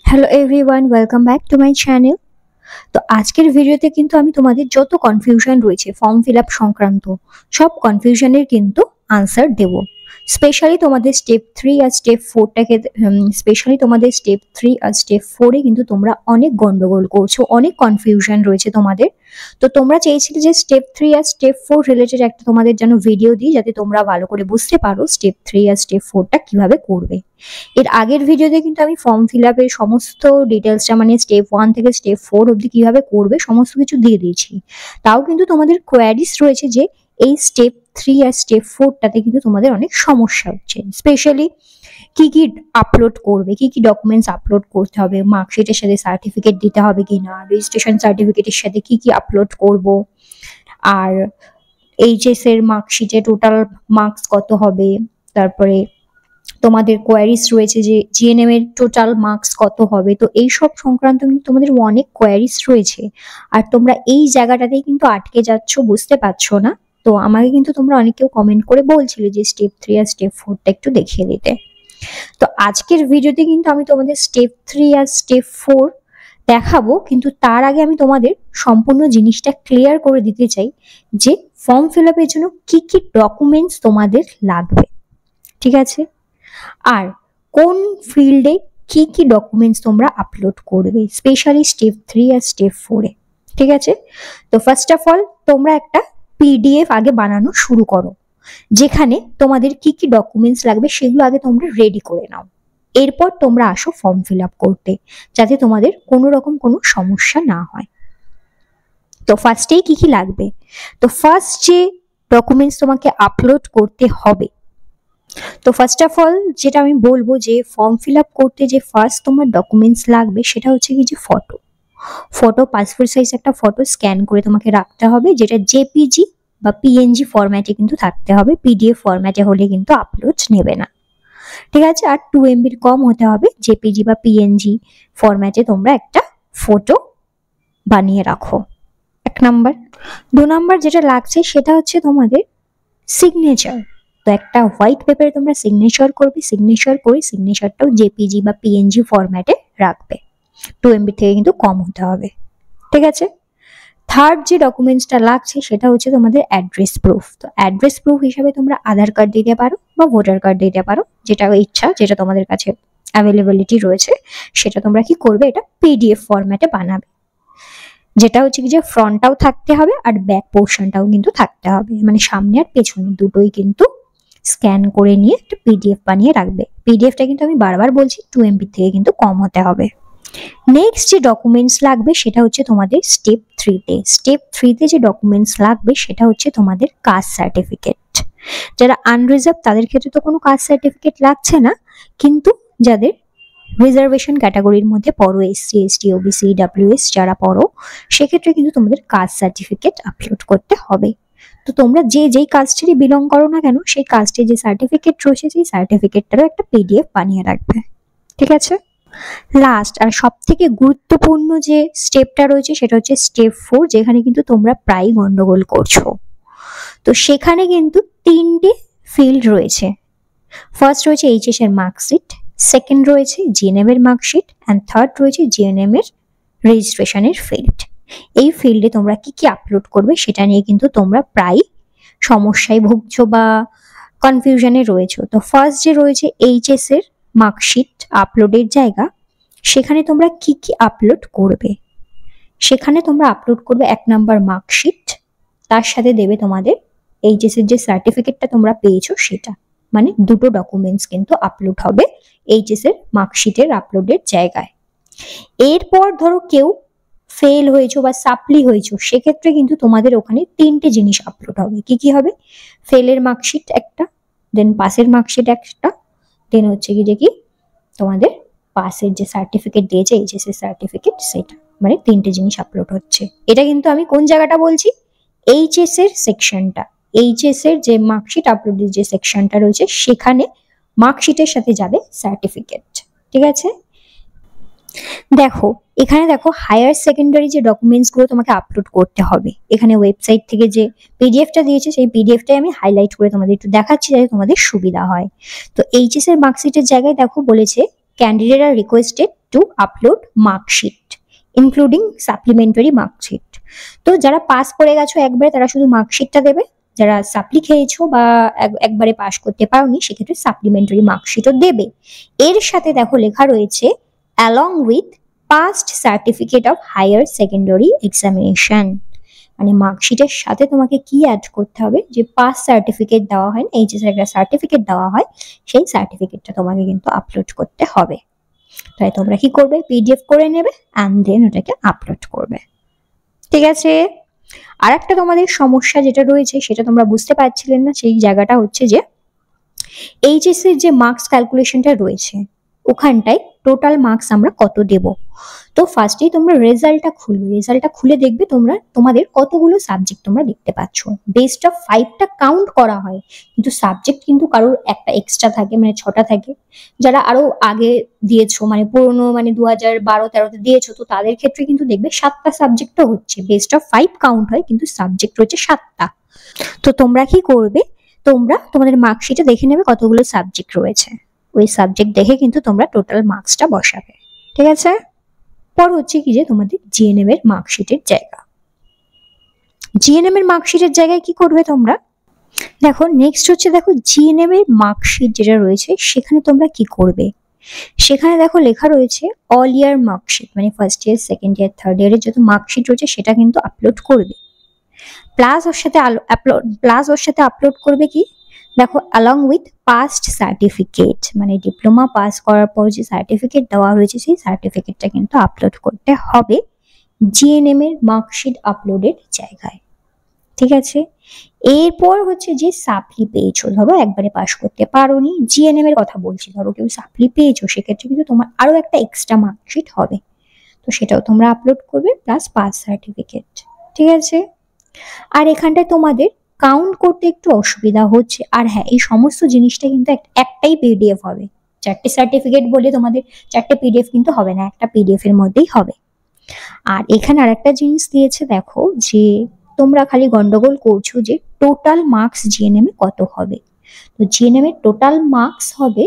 Hello everyone, welcome back to my channel. তো আজকের ভিডিওতে কিন্তু আমি তোমাদের যত কনফিউশন রয়েছে ফর্ম ফিল আপ সংক্রান্ত সব কনফিউশনের কিন্তু আনসার দেব। স্পেশালি তোমাদের স্টেপ 3 আর স্টেপ 4টাকে স্টেপ 4-এ কিন্তু তোমরা অনেক গন্ডগোল করছো, অনেক কনফিউশন রয়েছে তোমাদের। তো তোমরা চেয়েছিলে যে স্টেপ 3 আর স্টেপ 4 রিলেটেড একটা তোমাদের যেন ভিডিও দিই, যাতে তোমরা ভালো করে বুঝতে পারো স্টেপ 3 আর স্টেপ 4টা কিভাবে করবে। এর আগের ভিডিওতে কিন্তু আমি ফর্ম ফিল আপের সমস্ত ডিটেলসটা, মানে স্টেপ 1 থেকে স্টেপ 4 অবধি কিভাবে করবে সমস্ত কিছু দিয়ে দিয়েছি। তাও কিন্তু তোমাদের কোয়ারিজ রয়েছে যে এই স্টেপ 3 আর স্টেপ 4টাতে কিন্তু তোমাদের অনেক সমস্যা হচ্ছে। স্পেশালি কি কি আপলোড করবে, কি কি ডকুমেন্টস আপলোড করতে হবে, মার্কশিটের সাথে সার্টিফিকেট দিতে হবে কিনা, রেজিস্ট্রেশন সার্টিফিকেটের সাথে কি কি আপলোড করব, আর এইচএস এর মার্কশিটে টোটাল মার্কস কত হবে, তারপরে তোমাদের কোয়ারিজ রয়েছে যে জিএনএম এর টোটাল মার্কস কত হবে। তো এই সব সংক্রান্ত কিন্তু তোমাদের অনেক কোয়ারিজ রয়েছে, আর তোমরা এই জায়গাটাতেই কিন্তু আটকে যাচ্ছ, বুঝতে পারছো না। তো আমাকে কিন্তু তোমরা অনেকেও কমেন্ট করে বলছিলে যে স্টেপ 3 আর স্টেপ 4টা একটু দেখিয়ে দিতে। তো আজকের ভিডিওতে কিন্তু আমি তোমাদের স্টেপ 3 আর স্টেপ 4 দেখাবো, কিন্তু তার আগে আমি তোমাদের সম্পূর্ণ জিনিসটা ক্লিয়ার করে দিতে চাই যে ফর্ম ফিল আপের জন্য কি কি ডকুমেন্টস তোমাদের লাগবে, ঠিক আছে, আর কোন ফিল্ডে কি কি ডকুমেন্টস তোমরা আপলোড করবে, স্পেশালি স্টেপ 3 আর স্টেপ 4-এ, ঠিক আছে। তো ফার্স্ট অফ অল তোমরা একটা পিডিএফ আগে বানানো শুরু করো, যেখানে তোমাদের কি কি ডকুমেন্টস লাগবে সেগুলো আগে তোমরা রেডি করে নাও। এরপর তোমরা আসো ফর্ম ফিল আপ করতে, যাতে তোমাদের কোনো রকম কোনো সমস্যা না হয়। তো ফার্স্টেই কি কি লাগবে, তো ফার্স্ট যে ডকুমেন্টস তোমাকে আপলোড করতে হবে, তো ফার্স্ট অফ অল যেটা আমি বলবো যে ফর্ম ফিল আপ করতে যে ফার্স্ট তোমার ডকুমেন্টস লাগবে সেটা হচ্ছে কি যে ফটো পাসপোর্ট সাইজ একটা ফটো স্ক্যান করে তোমাকে রাখতে হবে, যেটা জেপিজি বা পিএনজি ফরম্যাটে কিন্তু থাকতে হবে। পিডিএফ ফরম্যাটে হলে কিন্তু আপলোড নেবে না, ঠিক আছে। আর 2 MB কম হতে হবে। জেপিজি বা পিএনজি ফরম্যাটে তোমরা একটা ফটো বানিয়ে রাখো, 1 নাম্বার। 2 নাম্বার যেটা লাগছে সেটা হচ্ছে তোমাদের সিগনেচার। তো একটা হোয়াইট পেপারে তোমরা সিগনেচার করবে, সিগনেচার করে সিগনেচারটাও জেপিজি বা পিএনজি ফরম্যাটে রাখবে। 2 MB থেকে কিন্তু কম হতে হবে, ঠিক আছে। থার্ড যে ডকুমেন্টসটা লাগছে সেটা হচ্ছে তোমাদের অ্যাড্রেস প্রুফ। তো অ্যাড্রেস প্রুফ হিসাবে তোমরা আধার কার্ড দিতে পারো বা ভোটার কার্ড দিতে পারো, যেটা ইচ্ছা, যেটা তোমাদের কাছে অ্যাভেলেবিলিটি রয়েছে সেটা তোমরা কি করবে, এটা পিডিএফ ফরম্যাটে বানাবে, যেটা হচ্ছে কি যে ফ্রন্টটাও থাকতে হবে আর ব্যাক পোর্শনটাও কিন্তু থাকতে হবে, মানে সামনে আর পেছনে দুটোই কিন্তু স্ক্যান করে নিয়ে একটা পিডিএফ বানিয়ে রাখবে। পিডিএফটা কিন্তু আমি বারবার বলছি 2 MB থেকে কিন্তু কম হতে হবে। নেক্সট যে ডকুমেন্টস লাগবে সেটা হচ্ছে তোমাদের স্টেপ 3-তে যে ডকুমেন্টস লাগবে সেটা হচ্ছে তোমাদের কাস্ট সার্টিফিকেট। যারা আনরিজার্ভ তাদের ক্ষেত্রে তো কোনো কাস্ট সার্টিফিকেট লাগছে না, কিন্তু যাদের রিজার্ভেশন ক্যাটাগরির মধ্যে পড়ো, SC ST OBC WS যারা পড়ো, সেক্ষেত্রে কিন্তু তোমাদের কাস্ট সার্টিফিকেট আপলোড করতে হবে। তো তোমরা যেই কাস্টেরই বিলং করো না কেন, সেই কাস্টের যে সার্টিফিকেট রয়েছে সেই সার্টিফিকেটটারও একটা পিডিএফ বানিয়ে রাখবে, ঠিক আছে। লাস্ট আর সব থেকে গুরুত্বপূর্ণ যে স্টেপটা রয়েছে সেটা হচ্ছে স্টেপ 4, যেখানে কিন্তু তোমরা প্রায় গন্ডগোল করছো। তো সেখানে কিন্তু 3টে ফিল্ড রয়েছে। ফার্স্ট রয়েছে এইচএস এর মার্কশিট, সেকেন্ড রয়েছে জিএনএম এর মার্কশিট, অ্যান্ড থার্ড রয়েছে জিএনএম এর রেজিস্ট্রেশনের ফিল্ড। এই ফিল্ডে তোমরা কি কি আপলোড করবে সেটা নিয়ে কিন্তু তোমরা প্রায় সমস্যায় ভুগছো বা কনফিউশনে রয়েছো। তো ফার্স্ট যে রয়েছে এইচএস এর মার্কশিট আপলোডের জায়গা, সেখানে তোমরা কি কি আপলোড করবে, সেখানে তোমরা আপলোড করবে 1 নাম্বার মার্কশিট, তার সাথে দেবে তোমাদের এইচএস এর যে সার্টিফিকেটটা তোমরা পেয়েছো সেটা, মানে দুটো ডকুমেন্টস কিন্তু আপলোড হবে এইচএস এর মার্কশিটের আপলোডের জায়গায়। এরপর ধরো কেউ ফেল হয়েছো বা সাপ্লি হয়েছো, সেক্ষেত্রে কিন্তু তোমাদের ওখানে 3টে জিনিস আপলোড হবে। কি কি হবে, ফেলের মার্কশিট একটা, দেন পাসের মার্কশিট একটা, দেন হচ্ছে কি যে কি তোমাদের পাসের যে সার্টিফিকেট দিয়েছে এইচএস এর সার্টিফিকেট সেটা, মানে 3টে জিনিস আপলোড হচ্ছে। এটা কিন্তু আমি কোন জায়গাটা বলছি, এইচএস এর সেকশনটা, এইচএস এর যে মার্কশিট আপলোডের যে সেকশনটা রয়েছে সেখানে মার্কশিটের সাথে যাবে সার্টিফিকেট, ঠিক আছে। দেখো এখানে দেখো হায়ার সেকেন্ডারি যে ডকুমেন্টস গুলো তোমাকে আপলোড করতে হবে, এখানে ওয়েবসাইট থেকে যে পিডিএফটা দিয়েছে সেই পিডিএফটাই আমি হাইলাইট করে তোমাদের একটু দেখাচ্ছি যাতে তোমাদের সুবিধা হয়। তো এইচএস এর মার্কশিটের জায়গায় দেখো বলেছে candidate are requested to upload marksheet including supplementary marksheet. তো যারা পাস করে গেছো একবারে তারা শুধু মার্কশিটটা দেবে, যারা সাপ্লি খেয়েছো বা একবারে পাস করতে পারোনি সেক্ষেত্রে সাপ্লিমেন্টারি মার্কশিটও দেবে। এর সাথে দেখো লেখা রয়েছে along with past certificate of higher secondary examination. মানে মার্কশিটের সাথে তোমাকে কি অ্যাড করতে হবে, যে পাস সার্টিফিকেট দেওয়া হয় না, এইচএস এর একটা সার্টিফিকেট দেওয়া হয়, সেই সার্টিফিকেটটা তোমাকে কিন্তু আপলোড করতে হবে। তাই তোমরা কি করবে, পিডিএফ করে নেবে অ্যান্ড দেন ওটাকে আপলোড করবে। ঠিক আছে। আর একটা তোমাদের সমস্যা যেটা রয়েছে সেটা তোমরা বুঝতে পারছিলেন না, সেই জায়গাটা হচ্ছে যে এইচএস এর যে মার্কস ক্যালকুলেশনটা রয়েছে ওখানটায় টোটাল মার্কস আমরা কত দেব। তো ফার্স্টেই তোমরা রেজাল্টটা খুলবে, রেজাল্টটা খুলে দেখবে তোমাদের কতগুলো সাবজেক্ট তোমরা দেখতে পাচ্ছ। বেস্ট অফ 5টা কাউন্ট করা হয়, কিন্তু সাবজেক্ট কিন্তু কারোর একটা এক্সট্রা থাকে, মানে 6টা থাকে। যারা আরো আগে দিয়েছো, মানে পুরোনো, মানে 2012-13-তে দিয়েছো, তো তাদের ক্ষেত্রে কিন্তু দেখবে 7টা সাবজেক্টও হচ্ছে। বেস্ট অফ 5 কাউন্ট হয় কিন্তু সাবজেক্ট রয়েছে 7টা। তো তোমরা কি করবে, তোমরা তোমাদের মার্কশিটে দেখে নেবে কতগুলো সাবজেক্ট রয়েছে, ওই সাবজেক্ট দেখে কিন্তু তোমরা টোটাল মার্কসটা বসাবে। ঠিক আছে। পর হচ্ছে কি যে তোমাদের জিএনএম এর মার্কশিটের জায়গা, জিএনএম এর মার্কশিটের জায়গায় কি করবে তোমরা, দেখো নেক্সট হচ্ছে, দেখো জিএনএম এর মার্কশিট যেটা রয়েছে সেখানে তোমরা কি করবে, সেখানে দেখো লেখা রয়েছে অল ইয়ার মার্কশিট, মানে first year, second year, third ইয়ারের যত মার্কশিট রয়েছে সেটা কিন্তু আপলোড করবে। প্লাস ওর সাথে আপলোড করবে কি, দেখো অ্যালং উইথ পাস্ট সার্টিফিকেট, মানে ডিপ্লোমা পাস করার পর যে সার্টিফিকেট দেওয়া রয়েছে সেই সার্টিফিকেটটা কিন্তু আপলোড করতে হবে জিএনএম এর মার্কশিট আপলোডের জায়গায়। ঠিক আছে। এরপর হচ্ছে যে সাপ্লি পেয়েছো, ধরো একবারে পাস করতে পারোনি, জিএনএম এর কথা বলছি, ধরো কেউ সাপ্লি পেয়েছো, সেক্ষেত্রে কিন্তু তোমার আরো একটা এক্সট্রা মার্কশিট হবে, তো সেটাও তোমরা আপলোড করবে প্লাস পাস সার্টিফিকেট। ঠিক আছে। আর এখানটায় তোমাদের কাউন্ট করতে একটু অসুবিধা হচ্ছে, আর হ্যাঁ এই সমস্ত জিনিসটা কিন্তু একটাই পিডিএফ হবে, 4টে সার্টিফিকেট বলে তোমাদের 4টে পিডিএফ কিন্তু হবে না, একটা পিডিএফ এর মধ্যেই হবে। আর এখানে আরেকটা জিনিস দিয়েছে, দেখো যে তোমরা খালি গন্ডগোল করছো যে টোটাল মার্কস জিএনএম এ কত হবে। তো জিএনএম এর টোটাল মার্কস হবে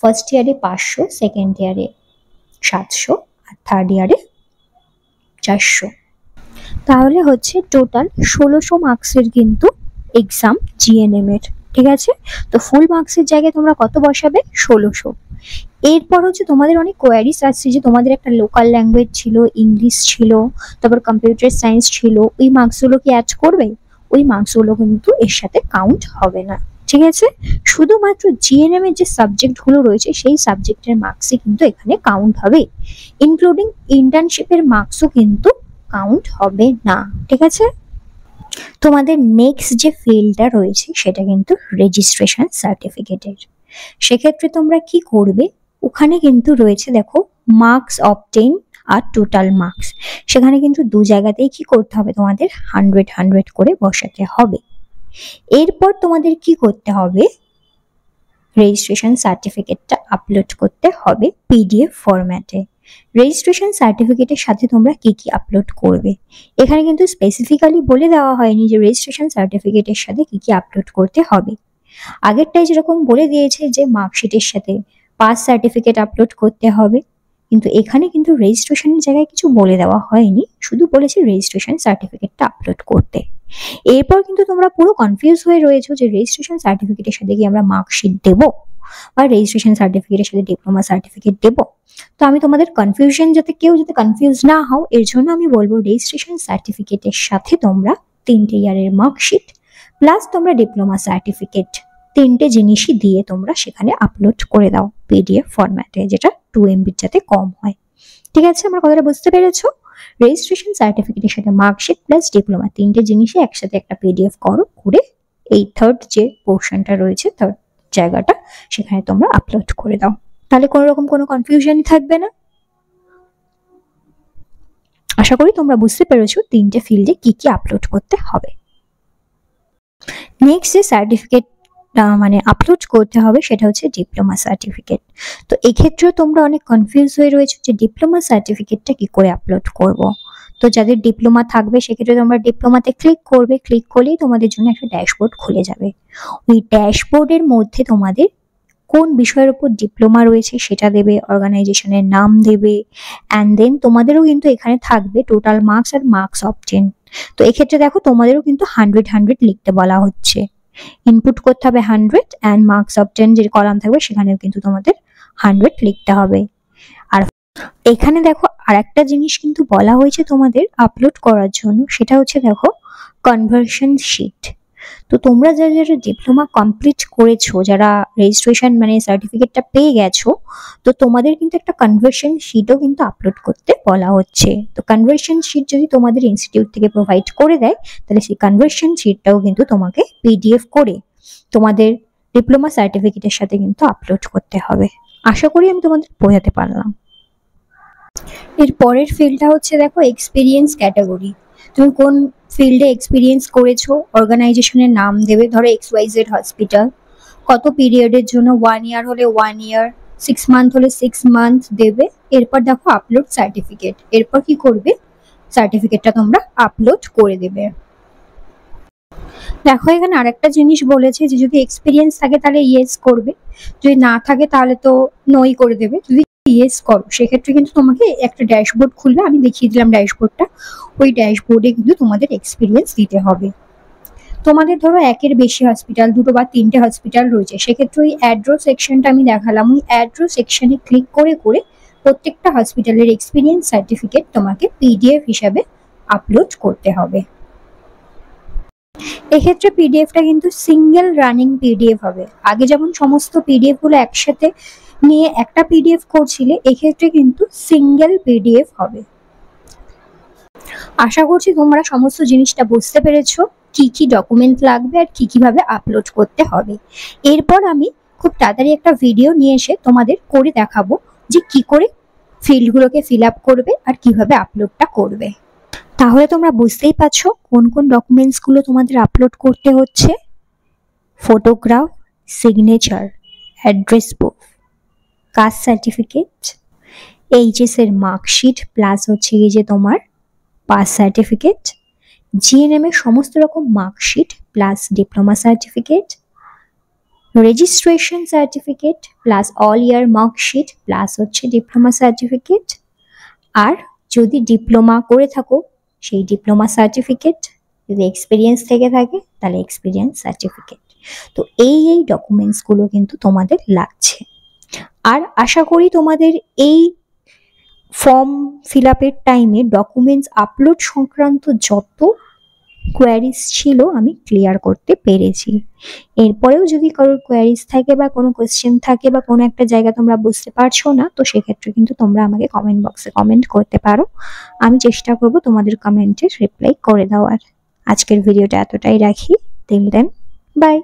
ফার্স্ট ইয়ারে 500, সেকেন্ড ইয়ারে 700 আর থার্ড ইয়ারে 400। তাহলে হচ্ছে টোটাল 1600 মার্কসের কিন্তু এক্সাম জিএনএম এর। ঠিক আছে। তো ফুল মার্কসের জায়গায় তোমরা কত বসাবে, 1600। এরপর হচ্ছে তোমাদের অনেক কোয়ারিজ আসছে যে তোমাদের একটা লোকাল ল্যাঙ্গুয়েজ ছিল, ইংলিশ ছিল, তারপর কম্পিউটার সায়েন্স ছিল, ওই মার্কসগুলো কি অ্যাড করবে, ওই মার্কসগুলো কিন্তু এর সাথে কাউন্ট হবে না। ঠিক আছে। শুধুমাত্র জিএনএম এর যে সাবজেক্টগুলো রয়েছে সেই সাবজেক্টের মার্কসই কিন্তু এখানে কাউন্ট হবে, ইনক্লুডিং ইন্টার্নশিপের মার্কসও কিন্তু কাউন্ট হবে না। ঠিক আছে। তোমাদের নেক্সট যে ফিল্ডটা রয়েছে সেটা কিন্তু রেজিস্ট্রেশন সার্টিফিকেটের। সেক্ষেত্রে তোমরা কি করবে, ওখানে কিন্তু রয়েছে দেখো মার্কস অবটেইন আর টোটাল মার্কস, সেখানে কিন্তু দু জায়গাতেই কি করতে হবে, তোমাদের 100 করে বসাতে হবে। এরপর তোমাদের কি করতে হবে, রেজিস্ট্রেশন সার্টিফিকেটটা আপলোড করতে হবে পিডিএফ ফরম্যাটে। রেজিস্ট্রেশন সার্টিফিকেটের সাথে তোমরা কি কি আপলোড করবে, এখানে কিন্তু স্পেসিফিক্যালি বলে দেওয়া হয়নি যে রেজিস্ট্রেশন সার্টিফিকেটের সাথে কি কি আপলোড করতে হবে। আগেরটাই যেরকম বলে দিয়েছে যে মার্কশিটের সাথে পাস সার্টিফিকেট আপলোড করতে হবে, কিন্তু এখানে কিন্তু রেজিস্ট্রেশনের জায়গায় কিছু বলে দেওয়া হয়নি, শুধু বলেছে রেজিস্ট্রেশন সার্টিফিকেটটা আপলোড করতে। এরপর কিন্তু তোমরা পুরো কনফিউজ হয়ে রয়েছো যে রেজিস্ট্রেশন সার্টিফিকেটের সাথে কি আমরা মার্কশিট দেবো বা রেজিস্ট্রেশন সার্টিফিকেটের সাথে ডিপ্লোমা সার্টিফিকেট দেবো। তো আমি তোমাদের কনফিউশন যাতে কনফিউজ না হও এর জন্য আমি বলবো রেজিস্ট্রেশন সার্টিফিকেটের সাথে তোমরা 3টে ইয়ারের মার্কশিট প্লাস তোমরা ডিপ্লোমা সার্টিফিকেট 3টে জিনিসই দিয়ে তোমরা সেখানে আপলোড করে দাও পিডিএফ ফরম্যাটে, যেটা 2 MB যাতে কম হয়। ঠিক আছে, আমার কথাটা বুঝতে পেরেছো? রেজিস্ট্রেশন সার্টিফিকেটের সাথে মার্কশিট প্লাস ডিপ্লোমা 3টে জিনিসই একসাথে একটা পিডিএফ করে এই থার্ড যে পোর্শনটা রয়েছে, থার্ড জায়গাটা, সেখানে তোমরা আপলোড করে দাও। তাহলে কোনো রকম কোনো কনফিউশনই থাকবে না। আশা করি তোমরা বুঝতে পেরেছো 3টে ফিল্ডে কি কি আপলোড করতে হবে। নেক্সট যে সার্টিফিকেট মানে আপলোড করতে হবে সেটা হচ্ছে ডিপ্লোমা সার্টিফিকেট। তো এক্ষেত্রেও তোমরা অনেক কনফিউজ হয়ে রয়েছো যে ডিপ্লোমা সার্টিফিকেটটা কি করে আপলোড করব। তো যাদের ডিপ্লোমা থাকবে সেক্ষেত্রে তোমরা ডিপ্লোমাতে ক্লিক করবে, ক্লিক করলেই তোমাদের জন্য একটা ড্যাশবোর্ড খুলে যাবে। ওই ড্যাশবোর্ডের মধ্যে তোমাদের কোন বিষয়ের উপর ডিপ্লোমা রয়েছে সেটা দেবে, অর্গানাইজেশনের নাম দেবে, অ্যান্ড দেন তোমাদেরও কিন্তু এখানে থাকবে টোটাল মার্কস আর মার্কস অবটেন। তো এক্ষেত্রে দেখো তোমাদেরও কিন্তু 100 লিখতে বলা হচ্ছে। ইনপুট করতে হবে 100 অ্যান্ড মার্কস অবটেন যে কলাম থাকবে সেখানেও কিন্তু তোমাদের 100 লিখতে হবে। আর এখানে দেখো আরেকটা জিনিস কিন্তু বলা হয়েছে তোমাদের আপলোড করার জন্য, সেটা হচ্ছে দেখো কনভার্সন শিট। তো তোমরা যারা যারা ডিপ্লোমা কমপ্লিট করেছো, যারা রেজিস্ট্রেশন মানে সার্টিফিকেটটা পেয়ে গেছো, তো তোমাদের কিন্তু একটা কনভার্সন শিটও কিন্তু আপলোড করতে বলা হচ্ছে। তো কনভার্সন শিট যদি তোমাদের ইনস্টিটিউট থেকে প্রোভাইড করে দেয়, তাহলে সেই কনভার্সন শিটটাও কিন্তু তোমাকে পিডিএফ করে তোমাদের ডিপ্লোমা সার্টিফিকেটের সাথে কিন্তু আপলোড করতে হবে। আশা করি আমি তোমাদের বোঝাতে পারলাম। এর পরের ফিল্ডটা হচ্ছে দেখো এক্সপিরিয়েন্স ক্যাটাগরি। তুমি কোন ফিল্ডে এক্সপিরিয়েন্স করেছো, অর্গানাইজেশনের নাম দেবে, ধরো XYZ হসপিটাল, কত পিরিয়ডের জন্য, 1 ইয়ার হলে 1 ইয়ার, 6 মান্থ হলে 6 মান্থ দেবে। এরপর দেখো আপলোড সার্টিফিকেট, এরপর কি করবে, সার্টিফিকেটটা তোমরা আপলোড করে দেবে। দেখো এখানে আরেকটা জিনিস বলেছে যে যদি এক্সপিরিয়েন্স থাকে তাহলে ইয়েস করবে, যদি না থাকে তাহলে তো নই করে দেবে। যদি ইয়েস করো সেক্ষেত্রে কিন্তু তোমাকে একটা ড্যাশবোর্ড খুলবে, আমি দেখিয়ে দিলাম ড্যাশবোর্ডটা, ওই ড্যাশবোর্ডে কিন্তু তোমাদের এক্সপিরিয়েন্স দিতে হবে। তোমাদের ধরো একের বেশি হসপিটাল, 2 বা 3টে হসপিটাল রয়েছে, সেক্ষেত্রে ওই অ্যাড্রো সেকশনটা আমি দেখালাম, ওই অ্যাড্রো সেকশনে ক্লিক করে করে প্রত্যেকটা হসপিটালের এক্সপিরিয়েন্স সার্টিফিকেট তোমাকে পিডিএফ হিসাবে আপলোড করতে হবে। এক্ষেত্রে পিডিএফটা কিন্তু সিঙ্গেল রানিং পিডিএফ হবে। আগে যেমন সমস্ত পিডিএফ গুলো একসাথে নিয়ে একটা পিডিএফ করছিলে, এক্ষেত্রে কিন্তু সিঙ্গেল পিডিএফ হবে। আশা করছি তোমরা সমস্ত জিনিসটা বুঝতে পেরেছো, কি কি ডকুমেন্ট লাগবে আর কি কিভাবে আপলোড করতে হবে। এরপর আমি খুব তাড়াতাড়ি একটা ভিডিও নিয়ে এসে তোমাদের করে দেখাবো যে কি করে ফিল্ডগুলোকে ফিল আপ করবে আর কিভাবে আপলোডটা করবে। তাহলে তোমরা বুঝতেই পারছো কোন কোন ডকুমেন্টসগুলো তোমাদের আপলোড করতে হচ্ছে। Photograph, signature, address proof, caste certificate, HS এর মার্কশিট প্লাস হচ্ছে এই যে তোমার পাস সার্টিফিকেট, জিএনএম এর সমস্ত রকম marksheet plus diploma certificate, registration certificate plus all year marksheet plus হচ্ছে ডিপ্লোমা সার্টিফিকেট, আর যদি ডিপ্লোমা করে থাকো সেই ডিপ্লোমা সার্টিফিকেট, যদি এক্সপিরিয়েন্স থেকে থাকে তাহলে এক্সপিরিয়েন্স সার্টিফিকেট। তো এই ডকুমেন্টসগুলো কিন্তু তোমাদের লাগছে। আর আশা করি তোমাদের এই ফর্ম ফিল আপের টাইমে ডকুমেন্টস আপলোড সংক্রান্ত যত কোয়ারিজ ছিল আমি ক্লিয়ার করতে পেরেছি। এরপরেও যদি কারোর কোয়ারিজ থাকে বা কোনো কোয়েশ্চেন থাকে বা কোনো একটা জায়গা তোমরা বুঝতে পারছো না, তো সেক্ষেত্রে কিন্তু তোমরা আমাকে কমেন্ট বক্সে কমেন্ট করতে পারো, আমি চেষ্টা করব তোমাদের কমেন্টের রিপ্লাই করে দেওয়ার। আজকের ভিডিওটা এতটাই রাখি, টিল দেন বাই।